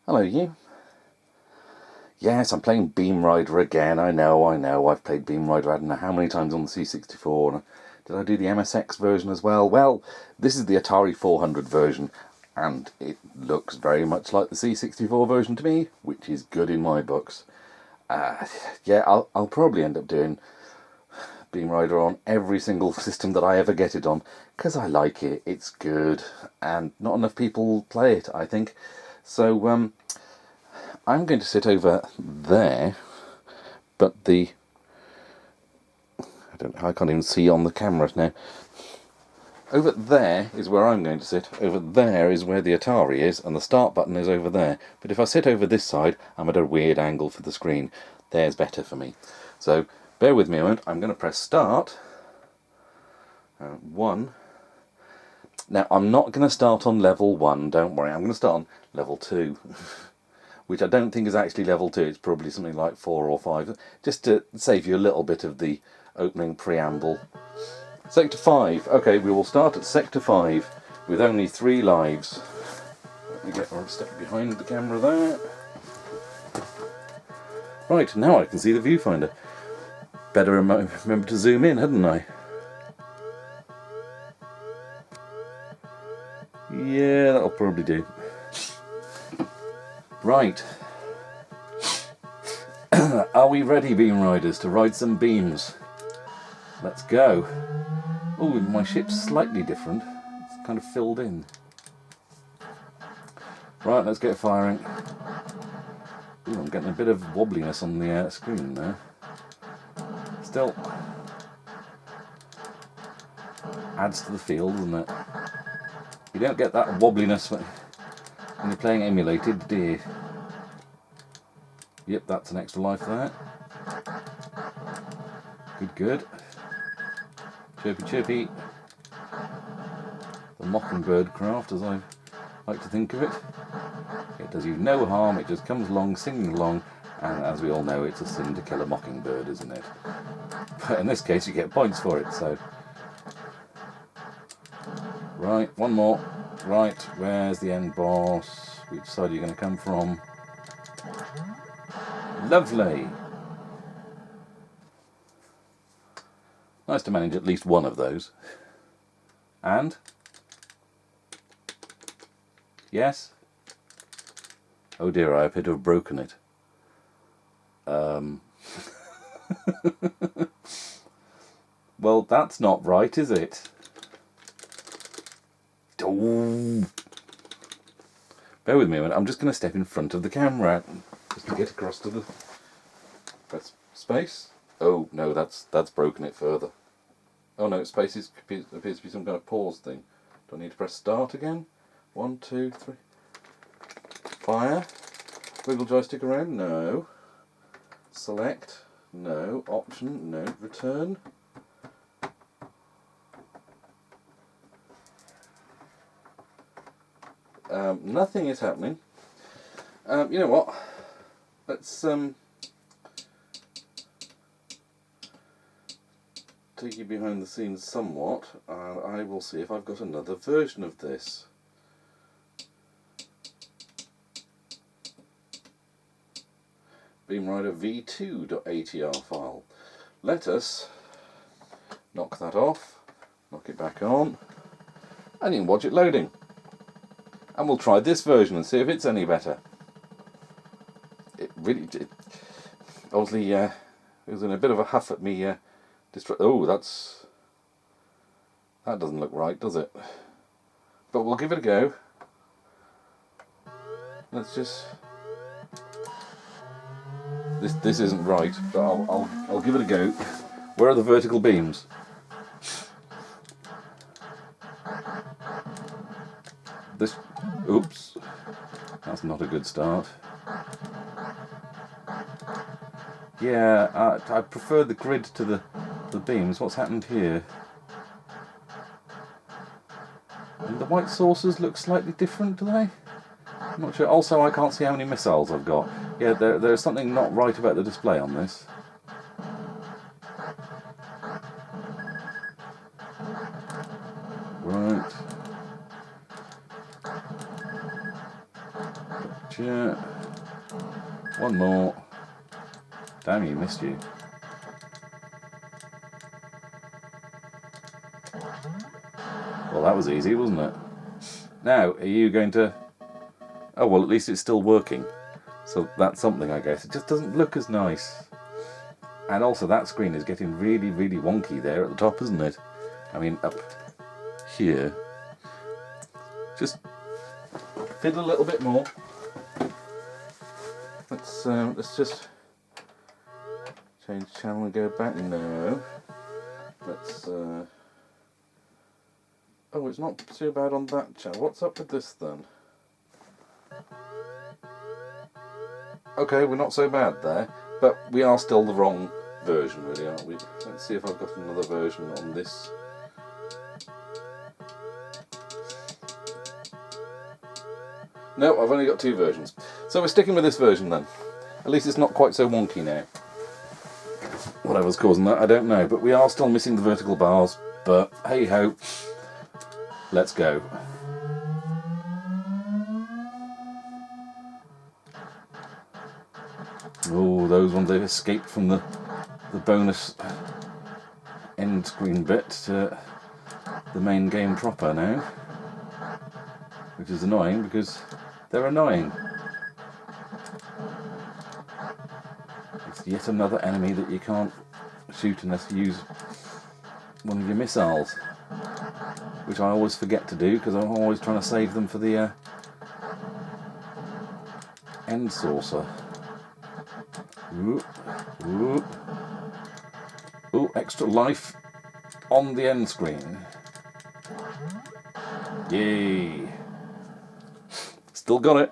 Hello, you. Yes, I'm playing Beamrider again. I know. I've played Beamrider I don't know how many times on the C64. Did I do the MSX version as well? Well, this is the Atari 400 version, and it looks very much like the C64 version to me, which is good in my books. Yeah, I'll probably end up doing Beamrider on every single system that I ever get it on, because I like it. It's good, and not enough people play it, I think. So, I'm going to sit over there, but I can't even see on the camera now. Over there is where I'm going to sit. Over there is where the Atari is, and the start button is over there. But if I sit over this side, I'm at a weird angle for the screen. There's better for me. So bear with me a moment. I'm going to press start. 1. Now I'm not going to start on level 1. Don't worry. I'm going to start on level 2. Which I don't think is actually level 2, it's probably something like 4 or 5, just to save you a little bit of the opening preamble. Sector 5, okay, we will start at Sector 5 with only 3 lives. Let me get one step behind the camera there. Right, now I can see the viewfinder. Better remember to zoom in, hadn't I? Yeah, that'll probably do. Right. Are we ready, Beam Riders, to ride some beams? Let's go. Oh, my ship's slightly different. It's kind of filled in. Right, let's get firing. Ooh, I'm getting a bit of wobbliness on the screen there. Still, adds to the feel, doesn't it? You don't get that wobbliness when you're playing emulated, do you? Yep, that's an extra life there. Good. Chirpy chirpy. The mockingbird craft, as I like to think of it. It does you no harm, it just comes along, singing along, and as we all know, it's a sin to kill a mockingbird, isn't it? But in this case, you get points for it, so... Right, one more. Right, where's the end boss? Which side are you going to come from? Lovely! Nice to manage at least one of those. And? Yes? Oh dear, I appear to have broken it. Well, that's not right, is it? Oh. Bear with me a minute, I'm just going to step in front of the camera just to get across to the... Press space. Oh no, that's broken it further. Oh no, space appears to be some kind of pause thing. Do I need to press start again? 1, 2, 3. Fire. Wiggle joystick around? No. Select? No. Option? No. Return? Nothing is happening. You know what? Let's take you behind the scenes somewhat, and I will see if I've got another version of this. Beamrider v2.atr file. Let us knock that off, knock it back on, and you can watch it loading. And we'll try this version and see if it's any better. It really did. Obviously, it was in a bit of a huff at me. Oh, that doesn't look right, does it? But we'll give it a go. Let's just. This isn't right, but I'll give it a go. Where are the vertical beams? This. Oops. That's not a good start. Yeah, I prefer the grid to the beams. What's happened here? And the white saucers look slightly different, do they? I'm not sure. Also, I can't see how many missiles I've got. Yeah, there's something not right about the display on this. Right. Gotcha. One more. Damn, you missed you. Well, that was easy, wasn't it? Now, are you going to... Oh, well, at least it's still working. So that's something, I guess. It just doesn't look as nice. And also, that screen is getting really, really wonky there at the top, isn't it? I mean, up here. Just fiddle a little bit more. Let's just change channel and go back. No. Let's... Oh, it's not too bad on that channel. What's up with this then? Okay, we're not so bad there, but we are still the wrong version, really, aren't we? Let's see if I've got another version on this. No, I've only got 2 versions. So we're sticking with this version then. At least it's not quite so wonky now. Whatever's causing that, I don't know. But we are still missing the vertical bars. But hey ho, let's go. Oh, those ones, they've escaped from the bonus end screen bit to the main game proper now. Which is annoying because they're annoying. It's yet another enemy that you can't shoot unless you use one of your missiles. Which I always forget to do because I'm always trying to save them for the end saucer. Ooh, ooh. Ooh, extra life on the end screen. Yay! Still got it.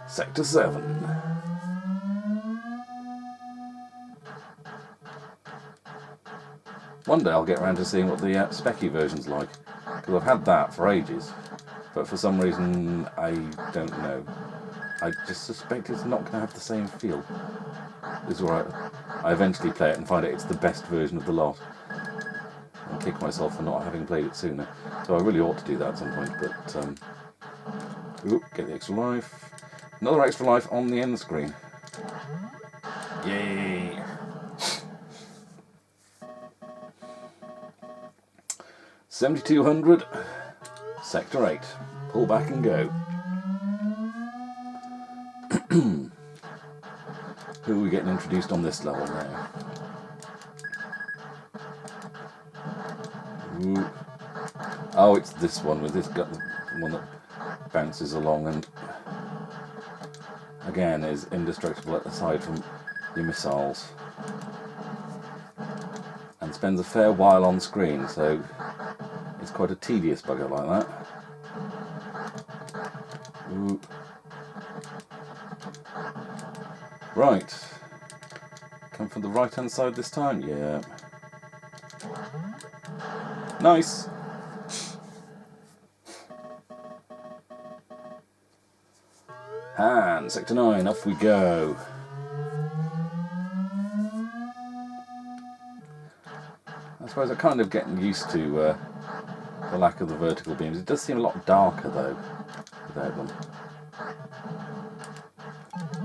Sector 7. One day I'll get around to seeing what the specky version's like, because I've had that for ages, but for some reason I don't know. I just suspect it's not going to have the same feel. It's alright. I eventually play it and find out it's the best version of the lot. And kick myself for not having played it sooner. So I really ought to do that at some point, but... Ooh, get the extra life. Another extra life on the end screen. Yay! $7,200. Sector 8. Pull back and go. Who are we getting introduced on this level now? Ooh. Oh, it's this one with this got the one that bounces along and again is indestructible aside from your missiles and spends a fair while on screen, so it's quite a tedious bugger like that. Ooh. Right. Come from the right hand side this time? Yeah. Nice! And Sector 9, off we go. I suppose I'm kind of getting used to the lack of the vertical beams. It does seem a lot darker though, without them.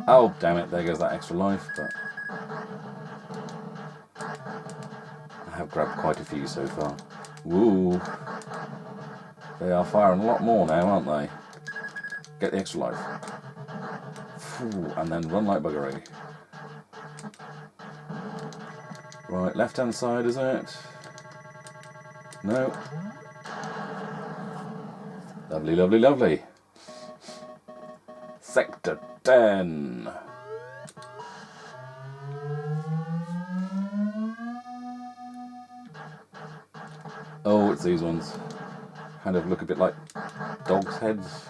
Oh, damn it, there goes that extra life, but I have grabbed quite a few so far. Woo! They are firing a lot more now, aren't they? Get the extra life. Ooh, and then run like buggery. Right, left-hand side, is it? No. Lovely, lovely, lovely. Sector 10. Oh, it's these ones. Kind of look a bit like dogs' heads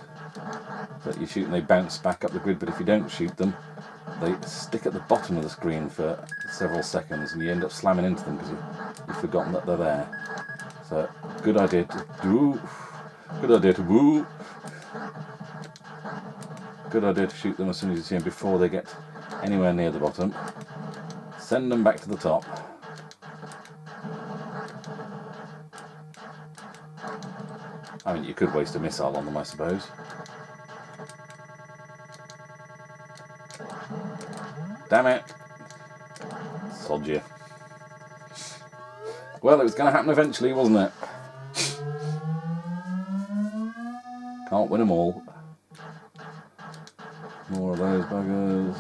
that you shoot and they bounce back up the grid, but if you don't shoot them, they stick at the bottom of the screen for several seconds and you end up slamming into them because you've forgotten that they're there. So, good idea to do. Good idea to woo. Good idea to shoot them as soon as you see them before they get anywhere near the bottom. Send them back to the top. I mean, you could waste a missile on them, I suppose. Damn it. Sod you. Well, it was going to happen eventually, wasn't it? Can't win them all. More of those buggers.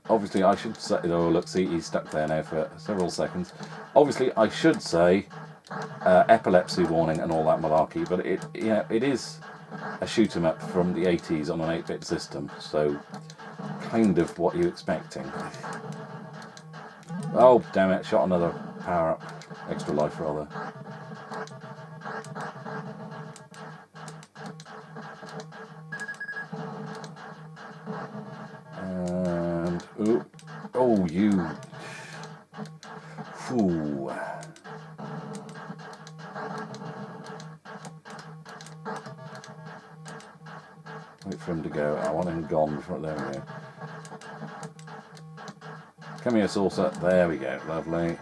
Obviously, I should say... Oh, look, see, he's stuck there now for several seconds. Obviously, I should say epilepsy warning and all that malarkey, but it is a shoot-'em-up from the 80s on an 8-bit system, so kind of what you're expecting. Oh, damn it, shot another power-up. Extra life, rather. And... Ooh. Oh, you... Ooh. Wait for him to go. I want him gone before... There we go. Come here, saucer. There we go. Lovely.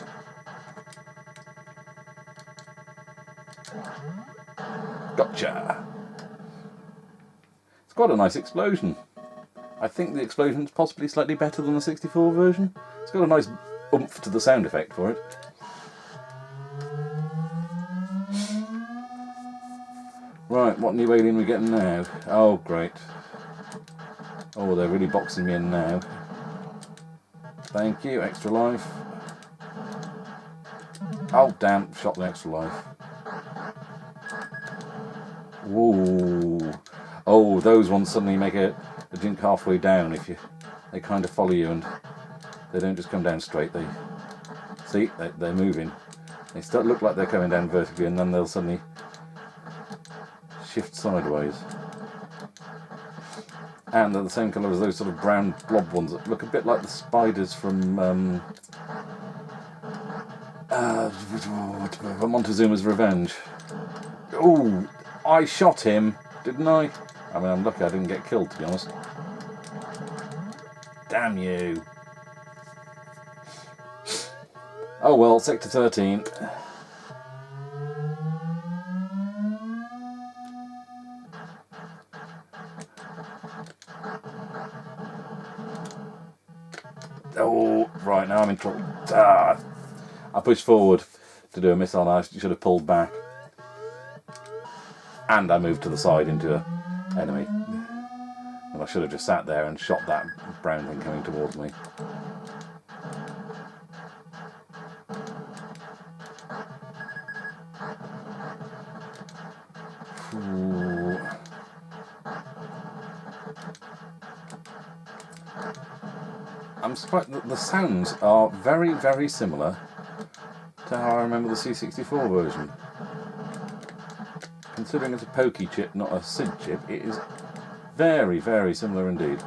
Gotcha! It's quite a nice explosion. I think the explosion's possibly slightly better than the 64 version. It's got a nice oomph to the sound effect for it. Right, what new alien are we getting now? Oh, great. Oh, they're really boxing me in now. Thank you, extra life. Oh, damn, shot the extra life. Whoa. Oh, those ones suddenly make a jink halfway down if they kind of follow you and they don't just come down straight. They see, they're moving. They look like they're coming down vertically and then they'll suddenly shift sideways. And they're the same colour as those sort of brown blob ones that look a bit like the spiders from Montezuma's Revenge. Oh, I shot him, didn't I? I mean, I'm lucky I didn't get killed, to be honest. Damn you. Oh well, Sector 13. Oh, right, now I'm in trouble. Ah, I pushed forward to do a missile and I should have pulled back. And I moved to the side into an enemy. And I should have just sat there and shot that brown thing coming towards me. Ooh. I'm surprised that the sounds are very, very similar to how I remember the C64 version. Considering it's a pokey chip, not a SID chip, it is very, very similar indeed.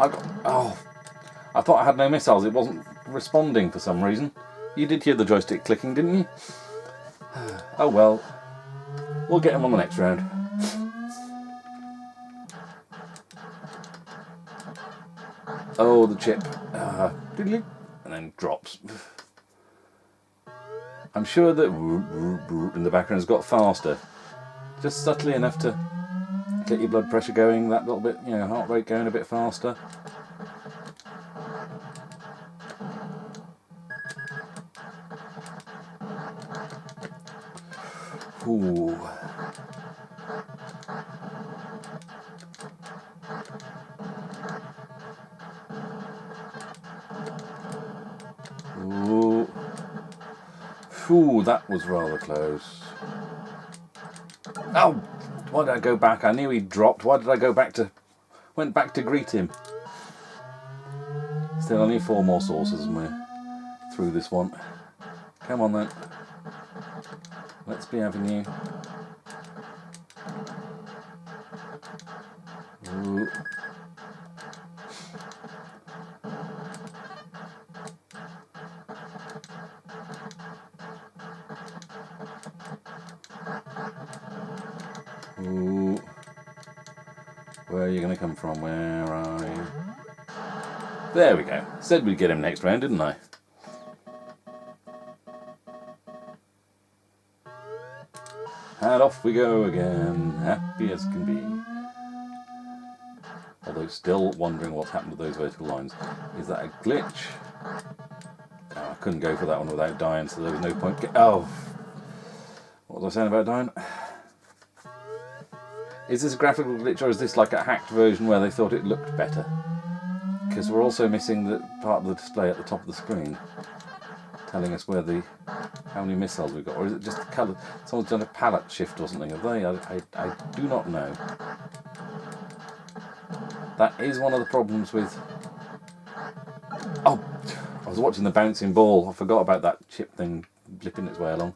I thought I had no missiles. It wasn't responding for some reason. You did hear the joystick clicking, didn't you? Oh well. We'll get him on the next round. Oh, the chip. And then drops. I'm sure that in the background has got faster. Just subtly enough to get your blood pressure going that little bit, heart rate going a bit faster. Ooh. Ooh. Ooh, that was rather close. Oh, why did I go back? I knew he dropped. Why did I go back went back to greet him? Still only 4 more saucers and we're through this one. Come on then. Let's be having you. Ooh. Ooh. Where are you going to come from? Where are you? There we go. Said we'd get him next round, didn't I? And off we go again, happy as can be. Although still wondering what's happened to those vertical lines. Is that a glitch? Oh, I couldn't go for that one without dying, so there was no point. Oh! What was I saying about dying? Is this a graphical glitch, or is this like a hacked version where they thought it looked better? Because we're also missing the part of the display at the top of the screen, telling us how many missiles we've got, or is it just the colour? Someone's done a palette shift or something, have they? I do not know. That is one of the problems with... Oh! I was watching the bouncing ball, I forgot about that chip thing blipping its way along.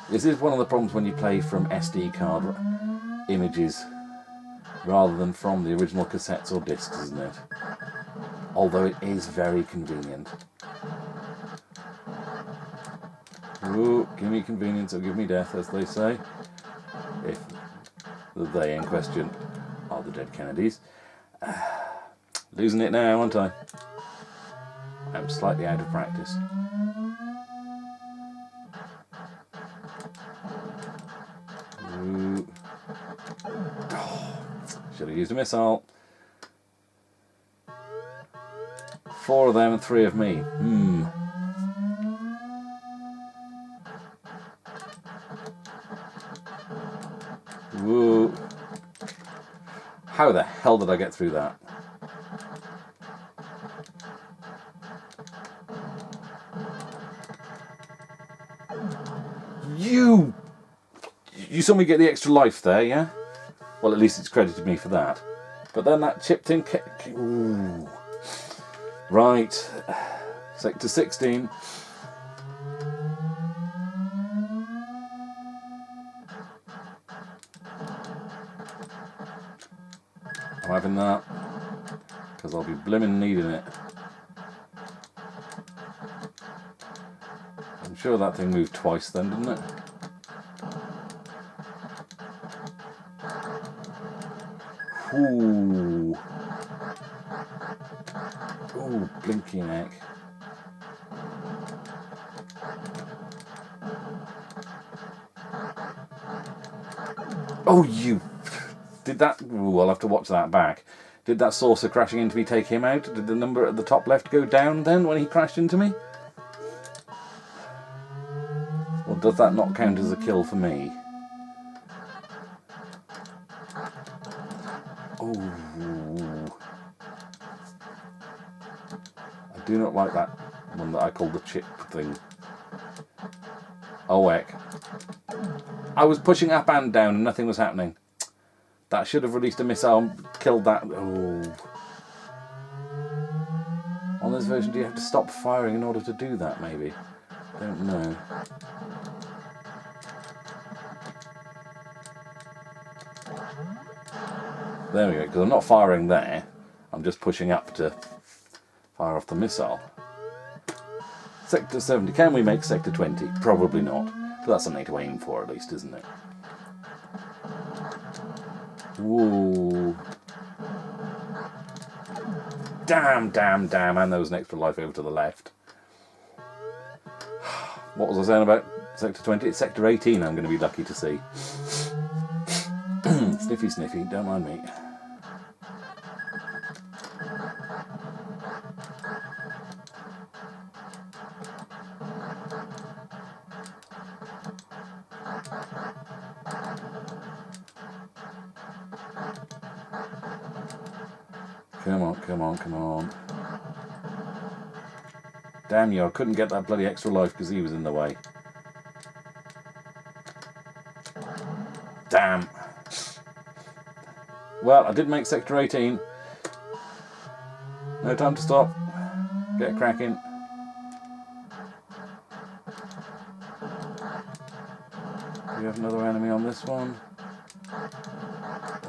This is one of the problems when you play from SD card images rather than from the original cassettes or discs, isn't it? Although it is very convenient. Ooh, give me convenience or give me death, as they say. If the they in question are the dead Kennedys. Losing it now, aren't I? I'm slightly out of practice. Ooh. Oh, should have used a missile. 4 of them and 3 of me. Whoa. How the hell did I get through that? You saw me get the extra life there, yeah? Well, at least it's credited me for that. But then that chip thing... Ooh. Right. Sector 16. I'm having that. Because I'll be blimmin' needing it. I'm sure that thing moved twice then, didn't it? Ooh. Ooh, blinky neck. Oh, you... Did that... Ooh, I'll have to watch that back. Did that saucer crashing into me take him out? Did the number at the top left go down then when he crashed into me? Or does that not count as a kill for me? Oh, I do not like that one that I call the chip thing. Oh heck. I was pushing up and down and nothing was happening. That should have released a missile and killed that. Oh. On this version, do you have to stop firing in order to do that, maybe? I don't know. There we go, because I'm not firing there. I'm just pushing up to fire off the missile. Sector 70. Can we make Sector 20? Probably not. But that's something to aim for, at least, isn't it? Whoa. Damn, damn, damn. And there was an extra life over to the left. What was I saying about Sector 20? It's Sector 18 I'm going to be lucky to see. Sniffy, sniffy. Don't mind me. Come on, come on, come on. Damn you, I couldn't get that bloody extra life because he was in the way. Damn. Well, I did make Sector 18. No time to stop. Get cracking. Do we have another enemy on this one?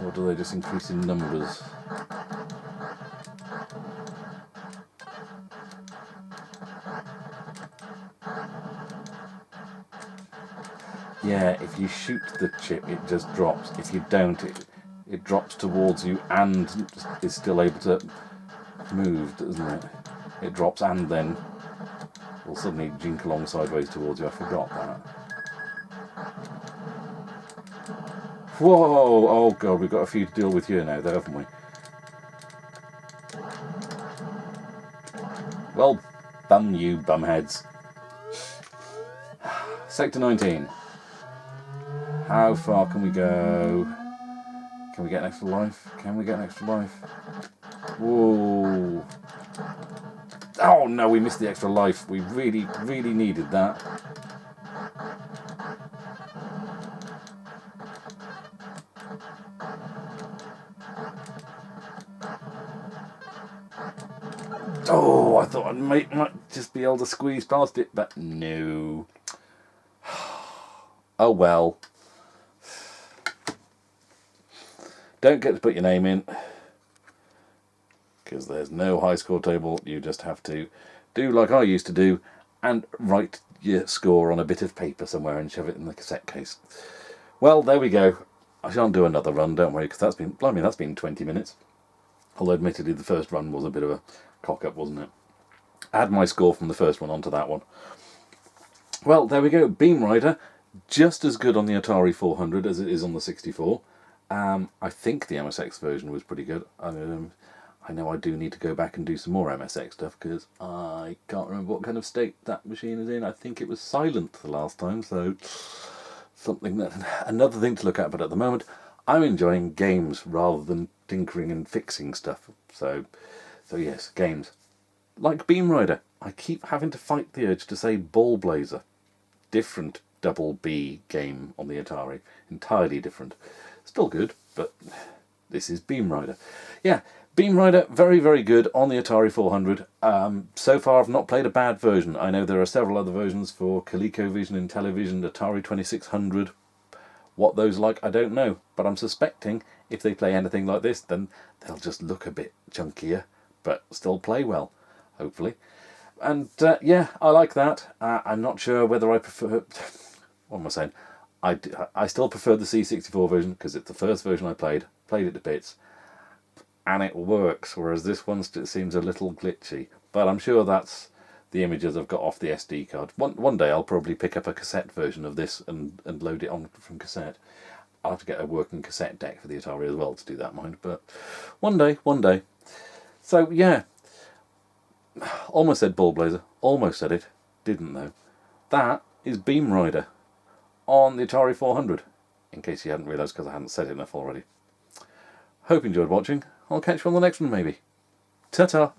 Or do they just increase in numbers? Yeah, if you shoot the chip, it just drops. If you don't, it drops towards you and is still able to move, doesn't it? It drops and then will suddenly jink along sideways towards you. I forgot that. Whoa! Oh god, we've got a few to deal with here now, though, haven't we? Well, bum you, bumheads. Sector 19. How far can we go? Can we get an extra life? Can we get an extra life? Whoa! Oh no, we missed the extra life. We really, really needed that. Oh, I thought I might just be able to squeeze past it, but no. Oh well. Don't get to put your name in, because there's no high score table. You just have to do like I used to do and write your score on a bit of paper somewhere and shove it in the cassette case. Well, there we go. I shan't do another run, don't worry, because that's been 20 minutes. Although admittedly the first run was a bit of a cock-up, wasn't it? Add my score from the first one onto that one. Well, there we go. Beamrider, just as good on the Atari 400 as it is on the 64. I think the MSX version was pretty good. I know I do need to go back and do some more MSX stuff, because I can't remember what kind of state that machine is in. I think it was silent the last time, so another thing to look at. But at the moment, I'm enjoying games rather than tinkering and fixing stuff. So yes, games. Like Beamrider, I keep having to fight the urge to say Ball Blazer. Different double B game on the Atari. Entirely different. Still good, but this is Beamrider. Yeah, Beamrider, very, very good on the Atari 400. So far I've not played a bad version. I know there are several other versions for ColecoVision, Intellivision, Atari 2600. What those are like, I don't know. But I'm suspecting if they play anything like this, then they'll just look a bit chunkier, but still play well, hopefully. And yeah, I like that. I'm not sure whether I prefer... What am I saying? I still prefer the C64 version, because it's the first version I played it to bits, and it works, whereas this one seems a little glitchy. But I'm sure that's the images I've got off the SD card. One day I'll probably pick up a cassette version of this and load it on from cassette. I'll have to get a working cassette deck for the Atari as well to do that, mind. But one day. So yeah, almost said Ball Blazer, almost said it, didn't though. That is Beamrider on the Atari 400, in case you hadn't realised, because I hadn't said it enough already. Hope you enjoyed watching. I'll catch you on the next one maybe. Ta-ta!